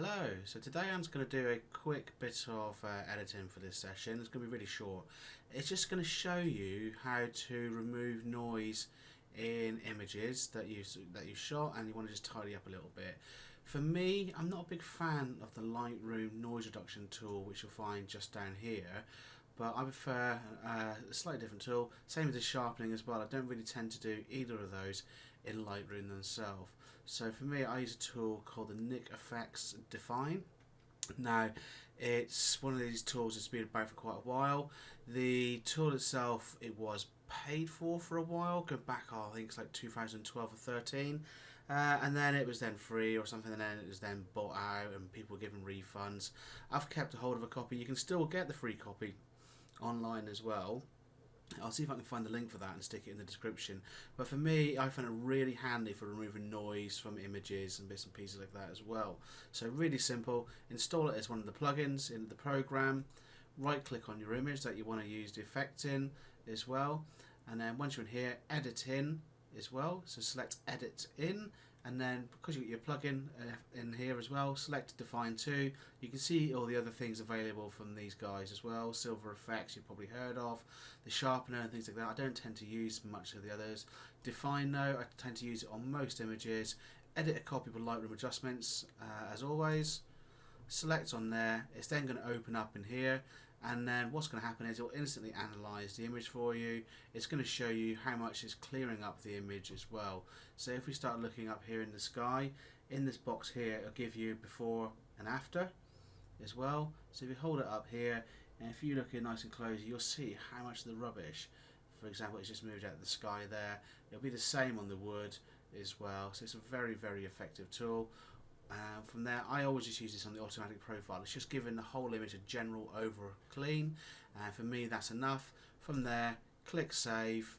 Hello, so today I'm just going to do a quick bit of editing for this session. It's going to be really short. It's just going to show you how to remove noise in images that you shot and you want to just tidy up a little bit. For me, I'm not a big fan of the Lightroom noise reduction tool, which you'll find just down here, but I prefer a slightly different tool. Same with the sharpening as well. I don't really tend to do either of those in Lightroom themselves. So for me, I use a tool called the NikFX Define. Now, it's one of these tools that's been about for quite a while. The tool itself, it was paid for a while, go back, I think it's like 2012 or 13. And then it was then free or something, and then it was then bought out and people were given refunds. I've kept a hold of a copy. You can still get the free copy online as well. I'll see if I can find the link for that and stick it in the description. But for me, I find it really handy for removing noise from images and bits and pieces like that as well. So really simple. Install it as one of the plugins in the program. Right click on your image that you want to use the effect in as well. And then once you're in here, edit in as well. So select edit in. And then because you get your plugin in here as well, select Define 2. You can see all the other things available from these guys as well. Silver effects you've probably heard of, the sharpener and things like that. I don't tend to use much of the others. Define though, I tend to use it on most images. Edit a copy with Lightroom adjustments as always. Select on there. It's then going to open up in here. And then what's going to happen is it will instantly analyze the image for you. It's going to show you how much is clearing up the image as well. So if we start looking up here in the sky, in this box here, it'll give you before and after as well. So if you hold it up here, and if you look in nice and close, you'll see how much of the rubbish, for example, it's just moved out of the sky there. It'll be the same on the wood as well. So it's a very, very effective tool. From there, I always just use this on the automatic profile. It's just giving the whole image a general over clean, and for me that's enough. From there, click save.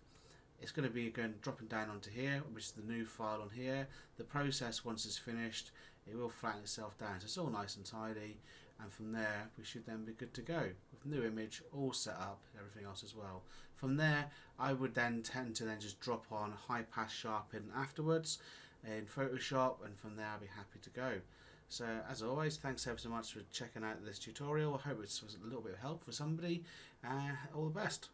It's going to be dropping down onto here, which is the new file on here. The process, once it's finished, it will flatten itself down, so it's all nice and tidy. And from there, we should then be good to go with new image all set up, everything else as well. From there, I would then tend to just drop on high pass sharpen afterwards in Photoshop, and from there I'll be happy to go. So as always, thanks ever so much for checking out this tutorial. I hope it was a little bit of help for somebody. All the best.